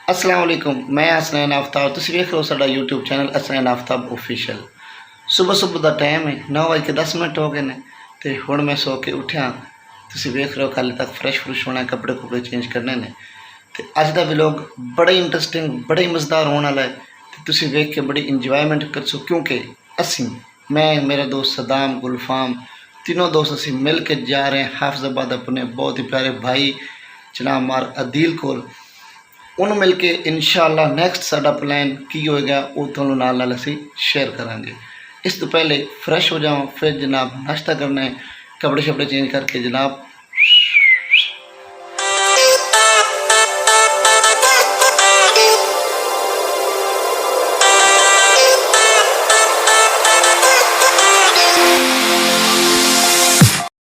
अस्सलाम वालेकुम, मैं हसनैन आफ्ताब। तुसीं वेख रहे हो साडा YouTube channel Hasnain Aftab official. सुबह सुबह का टाइम है, 9:10 हो गए ने ते हुण मैं सो के उठ्या। तुसीं वेख रहे हो कल तक फ्रैश फ्रुश होना, कपड़े कुपड़े चेंज करने ने। ते अज दा व्लॉग बड़ा ही इंटरस्टिंग, बड़ा ही मज़ेदार होने वाला है। ते तुसीं वेख के बड़ी इंजॉयमेंट करसो, क्योंकि असीं मैं, मेरा दोस्त सदाम, गुलफाम, तीनों दोस्त असीं मिल के जा रहे हैं हाफिज़ाबाद अपने बहुत ही प्यारे भाई जनाब मार अदील कोल। उन्होंने मिल के इंशाअल्लाह नैक्सट साडा प्लान की होएगा वो तुहानूं नाल असीं शेयर करांगे। इस तो पहले फ्रैश हो जाओ, फिर जनाब नाश्ता करना है, कपड़े शपड़े चेंज करके जनाब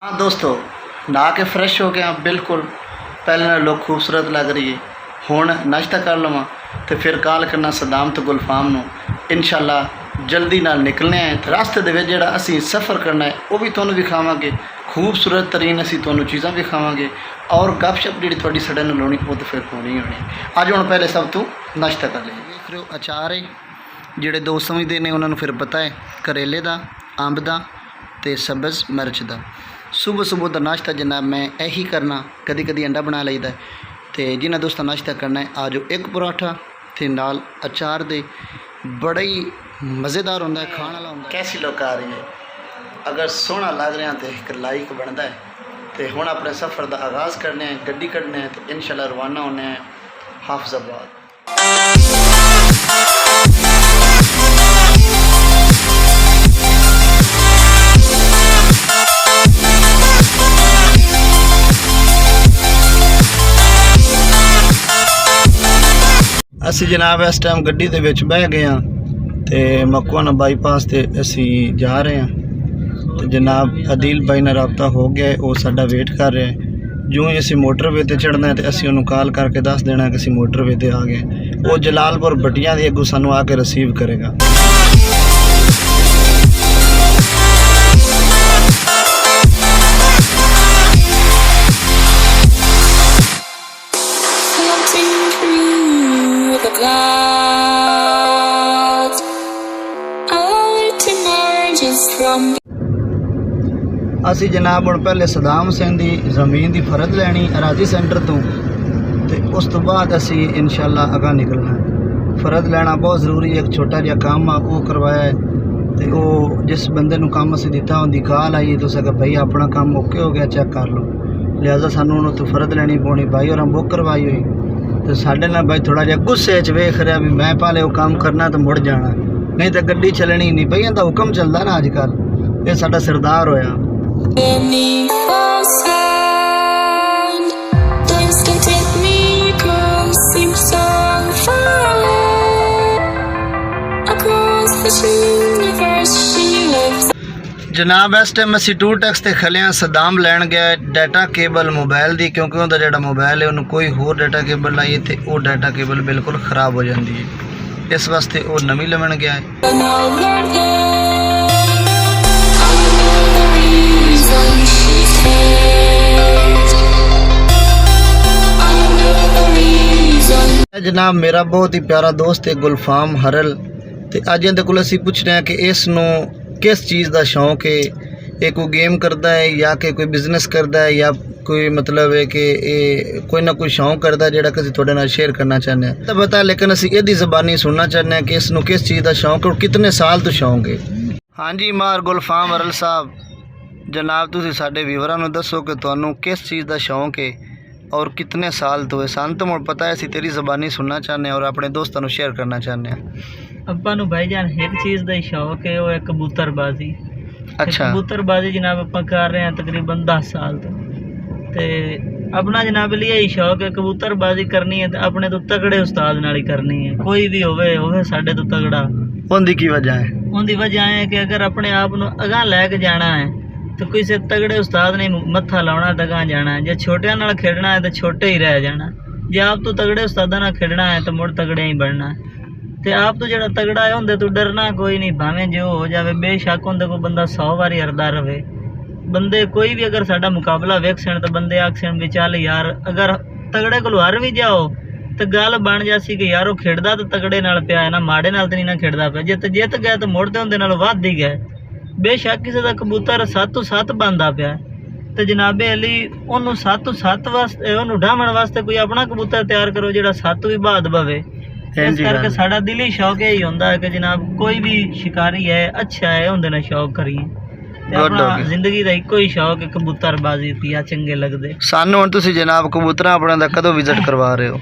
हाँ दोस्तों, नहा के फ्रैश हो गया बिल्कुल। पहले ना लोग खूबसूरत लग रही है। हुण नाश्ता कर लवां तो फिर कॉल करना सदाम तो गुलफाम नूं। इंशाअल्लाह जल्दी नाल निकलने हैं। तो रास्ते दे विच जिहड़ा असीं सफ़र करना है वो भी तुहानूं विखावांगे, खूबसूरत तरीन असीं तुहानूं चीज़ां विखावांगे और गपशप जिहड़ी तुहाडी साडे नाल होनी वो तो फिर होनी होनी। अज हुण पहले सब तो नाश्ता कर लईए। देख रहे हो अचार है, जिहड़े दोस्त समझदे ने उन्हां नूं फिर पता है करेले दा, अंब दा ते सब्ज़ मिर्च दा। सुबह सुबह का नाश्ता जनाब मैं यही करना, कदी कदी अंडा बना लईदा। तो जिन्हें दोस्तों नाश्ता करना है आ जाओ, एक पराठा ते नाल अचार दे, बड़ा ही मज़ेदार होंदा है, खाने वाला होंदा है। कैसी लोग आ रही है, अगर सोहना लग रहा तो एक लाइक बनता है। तो हुण अपने सफ़र का आगाज़ करने हैं, गड्डी कढ़ने हैं तो इंशाअल्लाह रवाना होने हैं हाफिज़ाबाद। असी जनाब इस टाइम गड्डी दे विच बह गए हाँ ते मकवाना बाईपास ते असी जा रहे हैं। तो जनाब अदील भाई नाल राबता हो गया है, वो साडा वेट कर रहे हैं। जो ही असी मोटरवे ते चढ़ना है तो असी उन्होंने कॉल करके दस देना कि असी मोटरवे ते आ गए। वो जलालपुर भट्टियां दे अगों सानू आके रिसीव करेगा। असी जनाब हुण पहले सदाम सिंह की जमीन की फरद लैनी अराजी सेंटर तो उस तो बाद असी इंशाअल्लाह अगा निकलना है। फरद लेना बहुत ज़रूरी है, एक छोटा जिहा काम आ वो करवाया है। तो वो जिस बंदे नूं काम असी दिता उनकी कॉल आई तो सका भाई अपना काम ओके हो गया, चेक कर लो। लिहाजा सानू उन्होंने तो फरद लैनी पौनी। भाई और हम बुक करवाई हुई तो साढ़े ना भाई थोड़ा जिहा गुस्से च वेख रहा भी मैं पहले वो काम करना तो मुड़ जाना, नहीं तो गड्डी चलनी नहीं। भाई इनका हुक्म चलता ना अजकल, ये साडा सरदार होया। जनाब इस टाइम असी टू टैक्स ते खले हाँ। सदाम लैन गया डाटा केबल मोबाइल दी, क्योंकि उनका जो मोबाइल है उन्होंने कोई होर डाटा केबल लाइए तो वो डाटा केबल बिल्कुल ख़राब हो जाती है। इस वास्ते वो नवी लवन गया है। जनाब मेरा बहुत ही प्यारा दोस्त है गुलफाम हरल। तो अज इहदे कोल असीं पुछने हैं कि इसनूं किस चीज़ का शौक है, ये कोई गेम करता है या कि कोई बिजनेस करता है या कोई मतलब है कि ये कोई ना कोई शौक करता है जिहड़ा कि असीं तुहाडे नाल शेयर करना चाहते हैं। तो पता लेकिन असीं इहदी ज़बानी सुनना चाहते हैं कि इसनूं किस चीज़ का शौक है और कितने साल तो शौक है। हाँ जी मार गुलफाम हरल साहब, जनाब तुसीं साडे व्यूवरां नूं दसो कि तुहानूं किस चीज़ का शौक है और कितने साल तो है। सान तो मुझे पता है असीं तेरी ज़बानी सुनना चाहते हैं और अपने दोस्तों को शेयर करना चाहते हैं। अब्बा नूं भाईजान एक चीज़ का ही शौक है, वो है कबूतरबाजी। अच्छा, कबूतरबाजी जनाब आप कर रहे हैं तकरीबन 10 साल तो अपना जनाब लिए ही शौक है। कबूतरबाजी करनी है तो अपने तो तगड़े उस्ताद नाल ही करनी है, कोई भी होवे साडे तो तगड़ा। उनकी की वजह है? उनकी वजह है कि अगर अपने आप नूं अगां लैके जाना है तो किसी तगड़े उस्ताद ने मत्था लाना तो अगां जाना है। जे छोटियां नाल खेडना है तो छोटे ही रह जाना, जे आप तो तगड़े उस्तादां नाल खेडना है तो मुड़ तगड़े ही बनना है। तो आप तो जो तगड़ा है उनके तो डरना कोई नहीं, भावें जो हो जाए। बेशक उनके को बंदा 100 बारी हरदा रहे, बंदे कोई भी अगर साडा मुकाबला वेख सन तो बंदे आख सन भी चल यार अगर तगड़े को हार भी जाओ ਤੇ ਗੱਲ ਬਣ ਜਾਸੀ ਕਿ ਯਾਰ ਉਹ ਖੇਡਦਾ ਤਾਂ ਤਗੜੇ ਨਾਲ ਪਿਆ ਹੈ ਨਾ, ਮਾੜੇ ਨਾਲ ਤੇ ਨਹੀਂ ਨਾ ਖੇਡਦਾ ਪਿਆ। ਜਿੱਤ ਗਿਆ ਤਾਂ ਮੁੜਦੇ ਹੁੰਦੇ ਨਾਲ ਵੱਧ ਹੀ ਗਏ। ਬੇਸ਼ੱਕ ਕਿਸੇ ਦਾ ਕਬੂਤਰ 7 ਤੋਂ 7 ਬਣਦਾ ਪਿਆ ਤੇ ਜਨਾਬੇ ਅਲੀ ਉਹਨੂੰ 7 ਤੋਂ 7 ਵਾਸਤੇ ਉਹਨੂੰ ਢਾਹਣ ਵਾਸਤੇ ਕੋਈ ਆਪਣਾ ਕਬੂਤਰ ਤਿਆਰ ਕਰੋ ਜਿਹੜਾ 7 ਵੀ ਬਾਦ ਪਵੇ। ਇਸ ਕਰਕੇ ਸਾਡਾ ਦਿਲੀ ਸ਼ੌਕ ਇਹ ਹੀ ਹੁੰਦਾ ਹੈ ਕਿ ਜਨਾਬ ਕੋਈ ਵੀ ਸ਼ਿਕਾਰੀ ਹੈ ਅੱਛਾ ਹੈ ਉਹਦੇ ਨਾਲ ਸ਼ੌਕ ਕਰੀਏ। ਤੇ ਆਪਣਾ ਜ਼ਿੰਦਗੀ ਦਾ ਇੱਕੋ ਹੀ ਸ਼ੌਕ ਹੈ ਕਬੂਤਰਬਾਜ਼ੀ ਦੀ, ਆ ਚੰਗੇ ਲੱਗਦੇ ਸਾਨੂੰ। ਹੁਣ ਤੁਸੀਂ ਜਨਾਬ ਕਬੂਤਰਾਂ ਆਪਣਾ ਦਾ ਕਦੋਂ ਵਿਜ਼ਿਟ ਕਰਵਾ ਰਹੇ ਹੋ?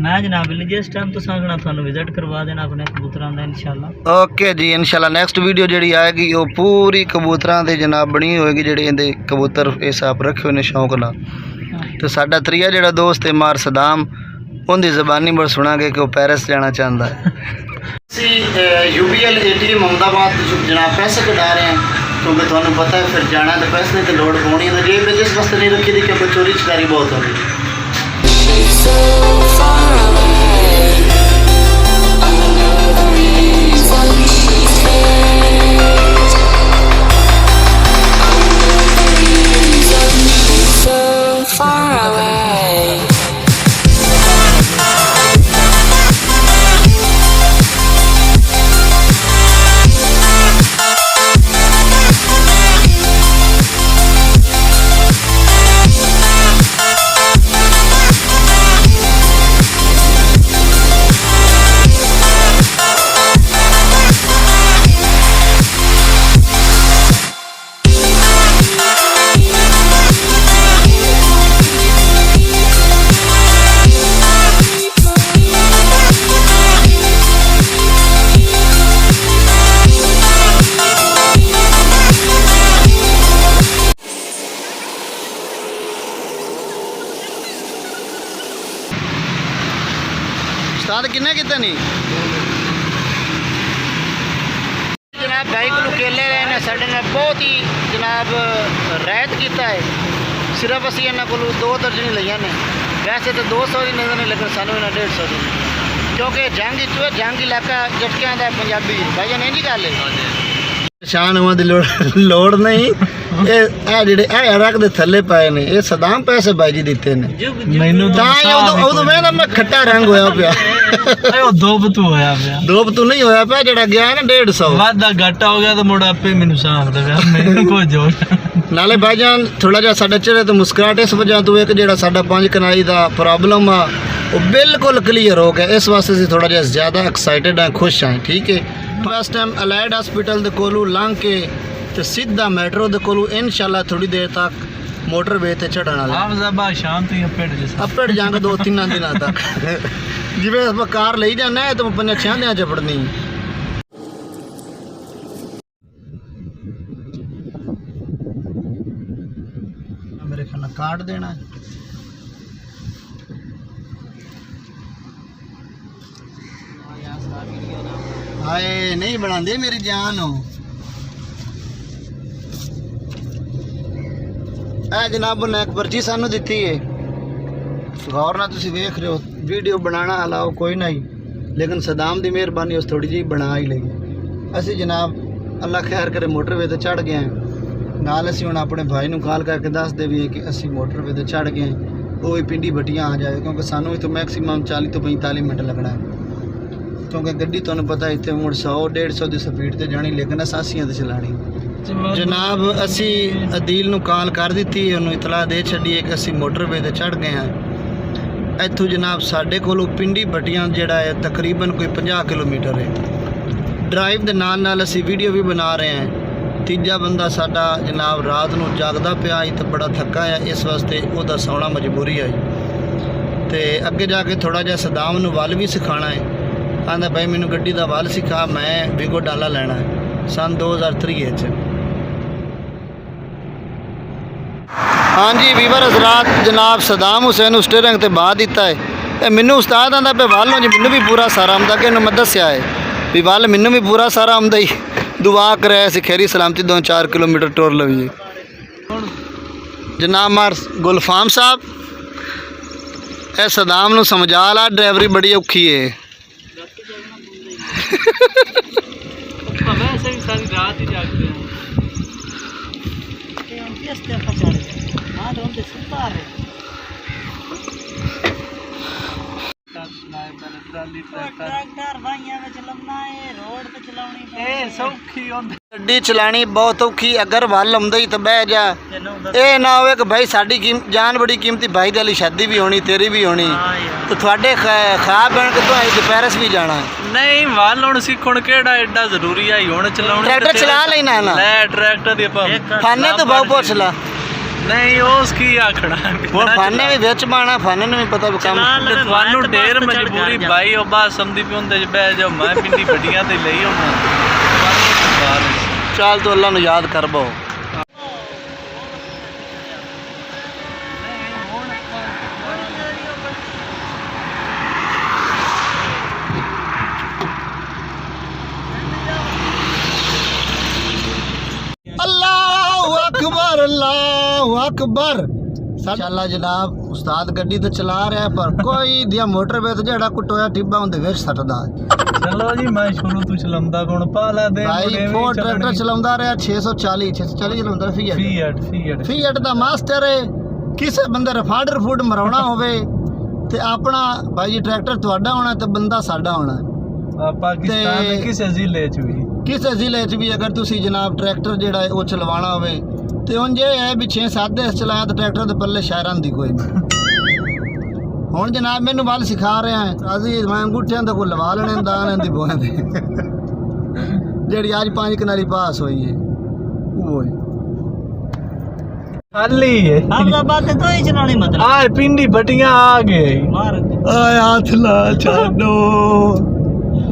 ਮੈਂ ਜਨਾਬ ਜਿਸ ਟਾਈਮ ਤੋਂ ਸੰਗਣਾ ਤੁਹਾਨੂੰ ਵਿਜ਼ਿਟ ਕਰਵਾ ਦੇਣਾ ਆਪਣੇ ਕਬੂਤਰਾਂ ਦਾ ਇਨਸ਼ਾਅੱਲਾ। ਓਕੇ ਜੀ, ਇਨਸ਼ਾਅੱਲਾ ਨੈਕਸਟ ਵੀਡੀਓ ਜਿਹੜੀ ਆਏਗੀ ਉਹ ਪੂਰੀ ਕਬੂਤਰਾਂ ਦੇ ਜਨਾਬ ਬਣੀ ਹੋਏਗੀ, ਜਿਹੜੇ ਇਹਦੇ ਕਬੂਤਰ ਇਸ ਆਪ ਰੱਖੇ ਹੋਏ ਨੇ ਸ਼ੌਂਕ ਨਾਲ। ਤੇ ਸਾਡਾ ਤਰੀਆ ਜਿਹੜਾ ਦੋਸਤ ਹੈ ਮਾਰ ਸਦਾਮ, ਉਹਦੀ ਜ਼ਬਾਨੀ ਪਰ ਸੁਣਾਂਗੇ ਕਿ ਉਹ ਪੈਰਿਸ ਜਾਣਾ ਚਾਹੁੰਦਾ ਹੈ। ਅਸੀਂ UBL ATM ਅਹਿਮਦਾਬਾਦ ਤੋਂ ਜਨਾਬ ਪੈਸੇ ਕਢਾ ਰਹੇ ਹਾਂ ਕਿਉਂਕਿ ਤੁਹਾਨੂੰ ਪਤਾ ਹੈ ਫਿਰ ਜਾਣਾ ਤਾਂ ਪੈਸੇ ਦੀ ਲੋੜ ਹੋਣੀ ਹੈ। ਜੇਬ ਵਿੱਚ ਇਸ ਵਾਸਤੇ ਨਹੀਂ ਰੱਖੀ ਦੀ ਕਿ ਚੋਰੀ ਚਕਾਰੀ ਬਹੁਤ ਹੋ ਰਹੀ ਹੈ। उस्ताद किन्ने किते नहीं जनाब भाई को केले रहे ने साढ़े ने बहुत ही जनाब रैत किया है। सिर्फ असी इन्होंने को 2 दर्जनी लिया ने, वैसे तो 200 की नजर नहीं लेकिन सानू इन्हें 150 की, क्योंकि जंग इलाका झटकियां का पंजाबी भाई जान इंजी गल है। शान होने की लोड़ नहीं, रख दे थले पाए ने ये सदाम पैसे बाई जी दिते ने मैनू मैं खट्टा रंग होया पिया दोबतू नहीं होया पिया जेड़ा गया ना 150 वादा घाटा हो गया तो मुड़ आपे मैनू सांभदा पिया मैनू कोई जोर नाले भाईजान थोड़ा जिहा साडे चेहरे तो मुस्कुराहट इस वजह तो एक जेड़ा साडा 5 कनाई दा प्रॉब्लम आ वो बिल्कुल क्लीयर हो गया। इस वास्ते असीं थोड़ा जिहा ज़्यादा एक्साइटेड हैं, खुश हैं। ठीक है, फस्ट टाइम अलाइड हॉस्पिटल दे कोलों लंघ के तो सीधा मेट्रो दे कोलों इंशाल्लाह थोड़ी देर तक मोटरवे ते चढ़न वाले आप जबा शाम तो अपडेट जांगे 2-3 दिन तक जिवें आप कार ले जाना है तो 5-6 दिन चपड़नी मेरे ख्याल काट देना है। हाय नहीं बनांदे मेरी जान हो। ए जनाब ने एक पर्ची सानू दिती है, गौर ना तुसी वेख रहे हो। वीडियो बनाना अलाओ कोई नहीं, लेकिन सदाम दी मेहरबानी उस थोड़ी जी बना ही लगी। असी जनाब अल्लाह खैर करे मोटरवे ते चढ़ गए हैं। नाल असी हुण अपने भाई नू कॉल करके दस देवी कि असी मोटरवे ते चढ़ गए हैं, वो पिंडी बटियां आ जाए, क्योंकि सानू इत्थों मैक्सीमम 40 तो 45 मिनट लगना है, क्योंकि गड्डी तुहानू पता इतने मुड़ 100-150 की स्पीड से जानी, लेकिन असासियां ते चलानी। जनाब असी अदील नू कॉल कर दी, उन्होंने इतला दे छड़ी कि असी मोटरवे ते चढ़ गए हैं। इत्थों जनाब साढ़े कोलों पिंडी बटियां जिहड़ा है तकरीबन कोई 50 किलोमीटर है। ड्राइव के नाल नाल असी वीडियो भी बना रहे हैं। तीजा बंदा साडा जनाब रात नू जागदा पिया तो बड़ा थका है, इस वास्ते उहदा सौना मजबूरी आई। तो अगे जाके थोड़ा जिहा सदाम नू वल भी सिखाना है। आंदा भाई मैनू गड्डी का वल सिखा, मैं विगो डाला लेना है सन 2003 हाँ जी वीवर हजरात, जनाब सदाम हुसैन स्टेयरिंग ते बहा दिता है। मैनू उस्ताद आंदा पे वल जी मैनू भी पूरा सारा आंदा कि मैं दस्या है भी वल मैनू भी पूरा सारा आंदा ही। दुआ कराया सी खैरी सलामती 2-4 किलोमीटर टुर लवीए। जनाब मार गुलफाम साहब ए सदाम नू समझा ला, ड्राइवरी बड़ी औखी है। वैसे भी सारी रात ही जागते हैं। ट्रैक्टर भाइयों में चलाना है रोड पे चलानी ਇਹ ਸੌਖੀ ਹੁੰਦੀ ਗੱਡੀ ਚਲਾਣੀ ਬਹੁਤ ਔਖੀ ਅਗਰ ਵੱਲ ਆਉਂਦਾ ਹੀ ਤਾਂ ਬਹਿ ਜਾ ਇਹ ਨਾ ਹੋਵੇ ਕਿ ਭਾਈ ਸਾਡੀ ਜਾਨ ਬੜੀ ਕੀਮਤੀ ਭਾਈ ਦੇ ਲਈ ਸ਼ਾਦੀ ਵੀ ਹੋਣੀ ਤੇਰੀ ਵੀ ਹੋਣੀ हाँ यार ਤੇ ਤੁਹਾਡੇ ਖਾਬ ਬਣ ਕੇ ਤੋਂ ਅਸੀਂ ਪੈਰਿਸ ਵੀ ਜਾਣਾ ਨਹੀਂ ਵੱਲ ਹੁਣ ਸਿੱਖਣ ਕਿਹੜਾ ਐਡਾ ਜ਼ਰੂਰੀ ਆ ਹੁਣ ਚਲਾਉਣੀ ਟਰੈਕਟਰ ਚਲਾ ਲੈਣਾ ਨਾ ਲੈ ਟਰੈਕਟਰ ਦੀ ਆਪਾਂ ਫਾਨੇ ਤੋਂ ਬਹੁ ਪੁੱਛ ਲਾ ਨਹੀਂ ਉਸ ਕੀ ਆਖਣਾ ਹੁਣ ਫਾਨੇ ਵੀ ਵਿੱਚ ਪਾਣਾ ਫਾਨੇ ਨੂੰ ਵੀ ਪਤਾ ਵੀ ਕੰਮ ਤੇ ਤੁਹਾਨੂੰ ਢੇਰ ਮਜਬੂਰੀ ਭਾਈ ਉਹ ਬਾਤ ਸਮਝੀ ਵੀ ਹੁੰਦੇ ਚ ਬਹਿ ਜਾਓ ਮੈਂ ਪਿੰਡੀ ਵੱਡੀਆਂ ਤੇ ਲਈ ਹੁਣ ਚੱਲ ਤੂੰ ਅੱਲਾ ਨੂੰ ਯਾਦ ਕਰ ਬੋ अल्लाहु अकबर अल्लाहु अकबर माशाअल्लाह जनाब उस्ताद गड्डी तो चला रहा है पर कोई दिया मोटरवे तो जेड़ा कुटोया टिब्बा उनदे विच सटदा चलो जी मैं शुरू तो चलाਉਂਦਾ ਕੋਣ ਪਾਲਾ ਦੇ भाई फोर्ड ट्रैक्टर चलाਉਂਦਾ ਰਿਹਾ 640 ਚਲਾਉਂਦਾ ਫੀਐਟ ਦਾ ਮਾਸਟਰ ਹੈ ਕਿਸੇ ਬੰਦੇ ਰਫਾਡਰ ਫੂਡ ਮਰਾਉਣਾ ਹੋਵੇ ਤੇ ਆਪਣਾ ਭਾਈ ਜੀ ਟਰੈਕਟਰ ਤੁਹਾਡਾ ਹੋਣਾ ਤੇ ਬੰਦਾ ਸਾਡਾ ਹੋਣਾ ਪਾਕਿਸਤਾਨ ਦੇ ਕਿਸੇ ਜ਼ਿਲ੍ਹੇ ਚ ਵੀ ਕਿਸੇ ਜ਼ਿਲ੍ਹੇ 'ਚ ਵੀ ਅਗਰ ਤੁਸੀਂ ਜਨਾਬ ਟਰੈਕਟਰ ਜਿਹੜਾ ਹੈ ਉਹ ਚਲਵਾਉਣਾ ਹੋਵੇ ਤੇ ਉਂਝ ਇਹ ਹੈ ਵੀ 6-7 ਦੇਸ ਚਲਾਇਆ ਤਾਂ ਟਰੈਕਟਰ ਦੇ ਪੱਲੇ ਸ਼ਾਇਰਾਂ ਦੀ ਕੋਈ ਨਹੀਂ ਹੁਣ ਜਨਾਬ ਮੈਨੂੰ ਵੱਲ ਸਿਖਾ ਰਿਹਾ ਹੈ ਰਾਜ਼ੀ ਮੈਂ ਅੰਗੂਠਿਆਂ ਦਾ ਕੋਈ ਲਵਾ ਲੈਣੇ ਦਾਣ ਦੀ ਬੋਹਾਂ ਦੇ ਜਿਹੜੀ ਅੱਜ 5 ਕਨਾਲੀ ਪਾਸ ਹੋਈ ਹੈ ਉਹ ਹੈ ਖਾਲੀ ਹੈ हम बात तो ही चलानी मतलब ਆ ਪਿੰਡੀ ਬਟੀਆਂ ਆ ਗਏ मार ਆਏ ਹੱਥ ਲਾ ਛੱਡੋ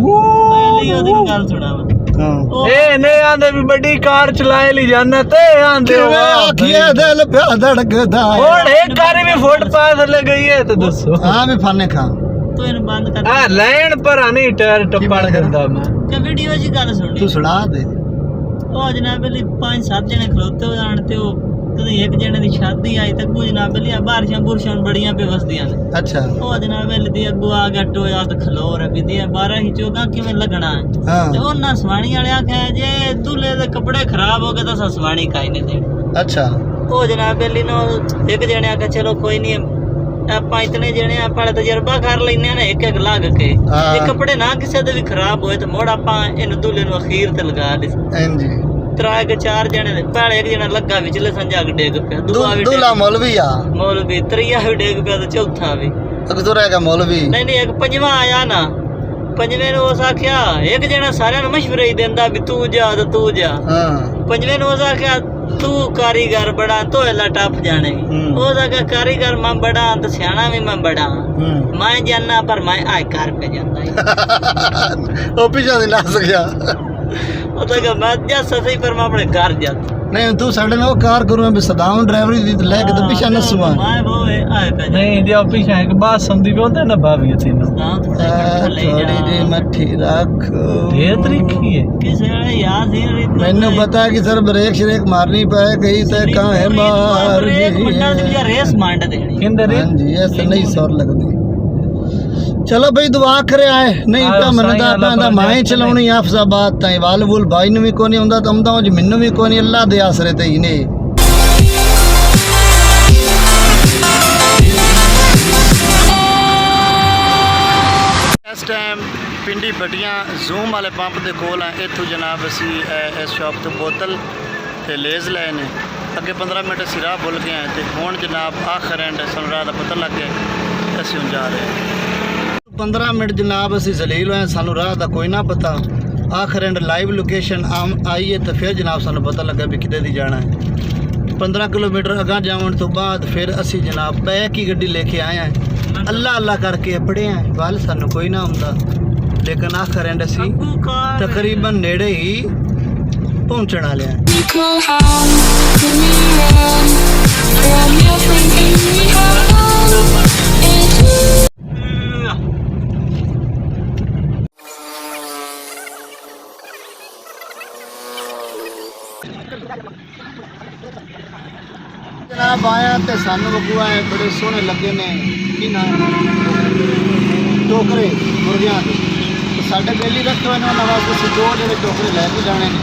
पहली ओदी गल सुना ਹਾਂ ਇਹ ਨੇ ਆਂਦੇ ਵੀ ਵੱਡੀ ਕਾਰ ਚਲਾਏ ਲਈ ਜਾਂਦਾ ਤੇ ਆਂਦੇ ਕਿਵੇਂ ਆਖੀਏ ਦਿਲ ਪਿਆ ਧੜਕਦਾ ਹੁਣ ਇਹ ਕਾਰ ਵੀ ਫੁੱਟਪਾਥ ਥੱਲੇ ਗਈ ਹੈ ਤੇ ਦੱਸੋ ਹਾਂ ਵੀ ਫਾਨੇ ਖਾ तो इन बंद कर ਆ ਲੈਣ ਪਰ ਨਹੀਂ ਟਾਇਰ ਟੱਪੜ ਦਿੰਦਾ ਮੈਂ के वीडियो जी गल सुनी ਤੂੰ ਸੁਣਾ ਦੇ ओ जनाब बली 5-7 जने खलोते हो जान ते ओ कदी एक जने दी शादी आई ते कुछ जनाब बली बारिशां बुरशां बड़ियां पे वसदियां ने ਅੱਛਾ ओ जनाब बली दी अगू आ गया टोया ते खलोर भी दी 12 ही चौका किवें लगना है ਹਾਂ ते ओना सवाणी वाले आखे जे दूल्हे दे कपड़े खराब हो गए तो सवाणी काई नहीं देनी ਅੱਛਾ ओ जनाब बली नो एक जने आखे चलो कोई नहीं ਆਪਾਂ ਇਤਨੇ ਜਣੇ ਆਪਾਂ ਤਜਰਬਾ ਕਰ ਲੈਨੇ ਆ ਨਾ ਇੱਕ ਇੱਕ ਲੱਗ ਕੇ ਹਾਂ। ਇਹ ਕੱਪੜੇ ਨਾ ਕਿਸੇ ਦੇ ਵੀ ਖਰਾਬ ਹੋਏ ਤੇ ਮੋੜ ਆਪਾਂ ਇਹਨੂੰ ਦੁੱਲੇ ਨੂੰ ਅਖੀਰ ਤੇ ਲਗਾ ਦੇ ਹਾਂਜੀ ਤਰਾ ਕੇ 4 ਜਣੇ ਨੇ ਪਹਿਲੇ ਇੱਕ ਜਣਾ ਲੱਗਾ ਵਿਚਲੇ ਸੰਜਾ ਡੇਗ ਪਿਆ ਦੂਆ ਵੀ दूल्हा मौलवी आ ਮੌਲਵੀ ਤਰੀਆ ਵੀ ਡੇਗ ਪਿਆ ਤੇ ਚੌਥਾ ਵੀ अगतो रहेगा मौलवी ਨਹੀਂ ਨਹੀਂ ਇੱਕ ਪੰਜਵਾਂ ਆਇਆ ਨਾ ਪੰਜਵੇਂ ਨੂੰ ਉਸ ਆਖਿਆ ਇੱਕ ਜਣਾ ਸਾਰਿਆਂ ਨੂੰ ਮਸ਼ਵਰੇ ਹੀ ਦਿੰਦਾ ਵੀ ਤੂੰ ਜਾ ਤੇ ਤੂੰ ਜਾ हाँ ਪੰਜਵੇਂ ਨੂੰ ਉਸ ਆਖਿਆ ਤੂੰ ਕਾਰੀਗਰ ਬੜਾ ਤੋਇਲਾ ਟੱਪ ਜਾਣੇ ਉਹ ਦਾ ਕਾਰੀਗਰ ਮੈਂ ਬੜਾ ਤੇ ਸਿਆਣਾ ਵੀ ਮੈਂ ਬੜਾ ਮੈਂ ਜਾਨਾ ਪਰ ਮੈਂ ਆਇ ਕਰ ਪੇ ਜਾਂਦਾ वो पीछे से नाच गया ਉਹ ਤਾਂ ਕਿ ਮੈਂ ਜਾ ਸਹੀ ਪਰ ਮੈਂ ਆਪਣੇ ਘਰ ਜਾ नहीं तू साढ़े में वो कार करूँ अभी सदाऊं ड्राइवरी दी लेके तो पीछे न सुआ ਮੈਂ ਉਹ ਆਇ ਪੇ ਨਹੀਂ ਜੇ ਪਿੱਛੇ ਇੱਕ ਬਾਤ ਸਮਝੀ ਵੀ ਹੁੰਦੇ ਨਾ ਭਾਵੀ ਤੈਨੂੰ थोड़ी जी मट्ठी रख ਢੇਰ ਤਰੀਕੀ ਹੈ ਕਿਸੇ ਵੇਲੇ ਯਾਦ ਹੀ ਨਹੀਂ मैंने पता कि सर ब्रेक श्रेक मारनी पाए कहीं से कहाँ है मार दी। रेस मांड देनी ਕਿੰਦਰ हाँ जी ऐसे नहीं सौर लगती चलो भाई दुआ करे आए नहीं आयो, तो मन साईं दा अल्लाह पैंदा पर माए जय चलाउणी आफसाबाद ताई वाल वूल भाई नु भी कोनी आंदा तो आंदा ज मैनू भी कोनी अल्लाह दे आसरे ते ही ने इस टाइम पिंडी बटियां जूम वाले पंप दे कोल हैं इत्थों जनाब असी इस शॉप तो बोतल ते लेज लए ने अगे 15 मिनट असी राह भुल गए हैं ते हुण जनाब आखिर एंड सन राह दा पता लग गया असी हुण जा रहे हैं 15 मिनट जनाब असी जलील होए सानू राह दा कोई ना पता आखिर एंड लाइव लोकेशन आई है तो फिर जनाब सानू पता लगा भी किते दी जाना है 15 किलोमीटर अगां जावन तो बाद फिर असी जनाब बैक ही गड्डी लेके आए हैं अल्लाह अल्लाह करके पड़े हैं वाल सानू कोई ना आंदा लेकिन आखिर एंड असी तकरीबन नेड़े ही पहुंचण वाले हैं जनाब आया तो सानू बगुआ बड़े सोहने लगे ने की ना टोकरे मुर्गियां के तो साढ़े बेली रखे हुए ने वास्ते असीं 2 ਜਿਹੜੇ टोकरे लैके जाने ने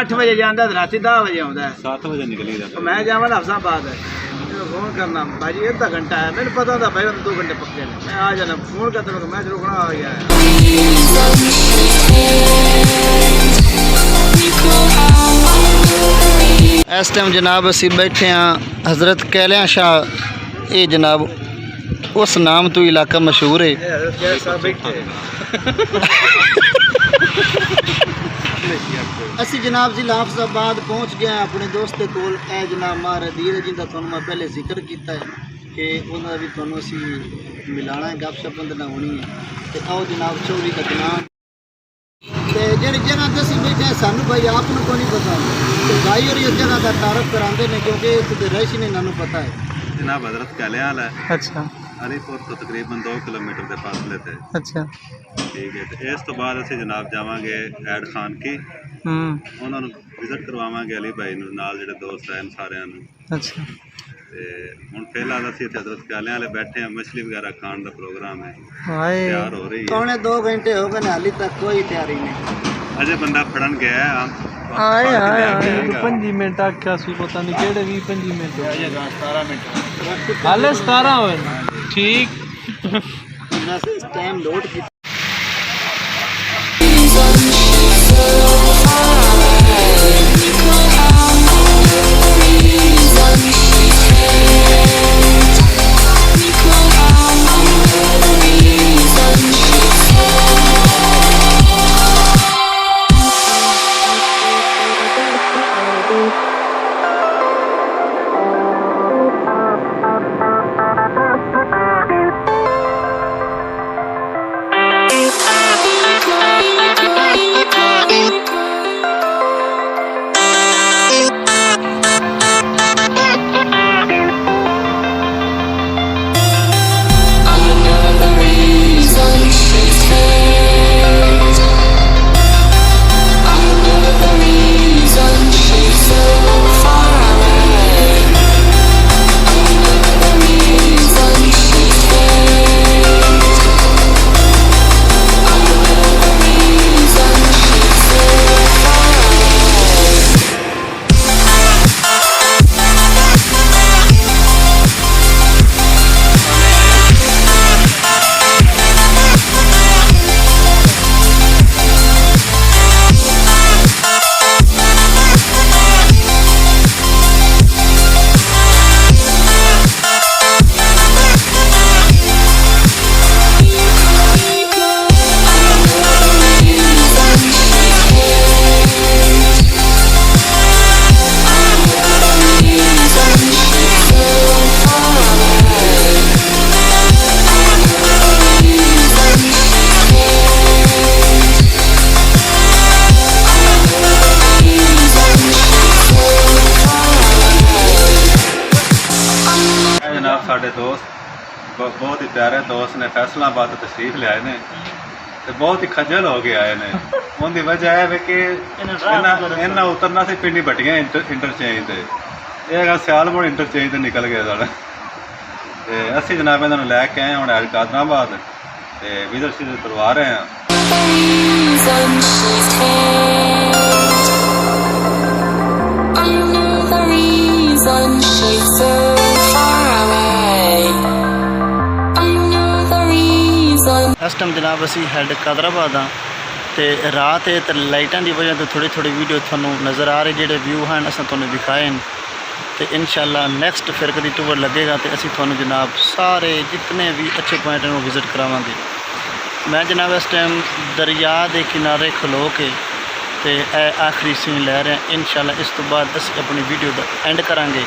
8 ਵਜੇ ਜਾਂਦਾ ਤੇ ਰਾਤੀ 10 ਵਜੇ ਆਉਂਦਾ ਹੈ। 7 ਵਜੇ ਨਿਕਲੀ ਦਾ तो मैं जावा हफ्साबाद है फोन करना भाजी आधा घंटा है मैंने पता था भाई 2 घंटे पक्के ने मैं आ जाना फोन करते मैं रुकना आ गया है। इस टाइम जनाब असी बैठे हाँ हज़रत कैलिया शाह, ये जनाब उस नाम तो इलाका मशहूर है। असी जनाब जिला हाफिज़ाबाद पहुँच गए हैं अपने दोस्त के कोल। ए जनाब मार दीर जिंदा तुहानू मैं पहले जिक्र किया है कि उन्होंने भी तुहानू असी मिलाना है, गपशप ना होनी है। तो आओ जनाब चौधरी का जनाब ते जिहड़ी जगह ते असीं बैठे हैं सानू भाई आपनू को नहीं पता तो भाई और इस जगह का तारफ कराते हैं क्योंकि इतने रश ने इन्होंने पता है। जनाब हजरत कैलियाल है अच्छा अलीपुर तो तकरीबन 2 किलोमीटर के फासले ते। अच्छा ठीक है, तो इस तो बाद असीं जनाब जावांगे ऐड खान की, ਉਹਨਾਂ ਨੂੰ ਵਿਜ਼ਿਟ ਕਰਵਾਵਾਂਗੇ ਅਲੀ ਭਾਈ ਨੂੰ ਨਾਲ ਜਿਹੜੇ ਦੋਸਤ ਆਏ ਨੇ ਸਾਰਿਆਂ ਨੂੰ। अच्छा ਤੇ ਹੁਣ ਫਿਲਹਾਲ ਅਸੀਂ ਇੱਥੇ ਹਜ਼ਰਤ ਕਾਲਿਆਂ ਵਾਲੇ ਬੈਠੇ ਹਾਂ, ਮਛਲੀ ਵਗੈਰਾ ਖਾਣ ਦਾ ਪ੍ਰੋਗਰਾਮ ਹੈ, हाय ਤਿਆਰ ਹੋ ਰਹੀ ਹੈ। पौने 2 घंटे हो गए हाली तक कोई तैयारी नहीं। ਅਜੇ ਬੰਦਾ ਫੜਨ ਗਿਆ ਹੈ हाय हाय हाय 5 ਮਿੰਟ ਆਖਿਆ ਸੀ ਪਤਾ ਨਹੀਂ ਕਿਹੜੇ 20-25 ਮਿੰਟ ਆਏਗਾ 17 ਮਿੰਟ ਹਾਲੇ 17 ਹੋਏ ਠੀਕ वैसे इस टाइम लोड की ਸਾਡੇ ਦੋਸਤ ਬਹੁਤ ਹੀ ਪਿਆਰੇ ਦੋਸਤ ਨੇ ਫੈਸਲਾਬਾਦ ਤੋਂ ਤਸ਼ਰੀਫ ਲਿਆਏ ਨੇ ਤੇ ਬਹੁਤ ਹੀ ਖੱਜਲ ਹੋ ਕੇ ਆਏ ਨੇ। ਉਹਦੀ ਵਜ੍ਹਾ ਹੈ ਕਿ ਇਹਨਾਂ ਉਤਰਨਾ ਸੀ ਪਿੰਡੀ ਭੱਟੀਆਂ ਇੰਟਰਚੇਂਜ ਤੇ, ਇਹ ਹੈਗਾ ਸਿਆਲਪੁਰ ਇੰਟਰਚੇਂਜ ਤੇ ਨਿਕਲ ਗਿਆ ਸਾਡਾ। ਤੇ ਅਸੀਂ ਜਨਾਬ ਇਹਨਾਂ ਨੂੰ ਲੈ ਕੇ ਆਏ ਹੁਣ ਕਾਦਰਾਬਾਦ ਤੇ ਵਿਜ਼ਿਟ ਕਰਵਾ ਰਹੇ ਹਾਂ। इस टाइम जनाब असी हैड कादराबाद हाँ तो रात है तो लाइटां की वजह तो थोड़ी वीडियो थानू नज़र आ रहे जोड़े व्यू हैं अस तुहानू दिखाए हैं। तो इंशाल्लाह नैक्सट फिर कभी टूर लगेगा तो असी थानू जनाब सारे जितने भी अच्छे पॉइंट हैं वो विजिट करावांगे। मैं जनाब इस टाइम दरिया के किनारे खलो के तो आखिरी सीन लै रहे हैं। इंशाल्लाह इस तो बाद असी अपनी वीडियो का एंड करांगे।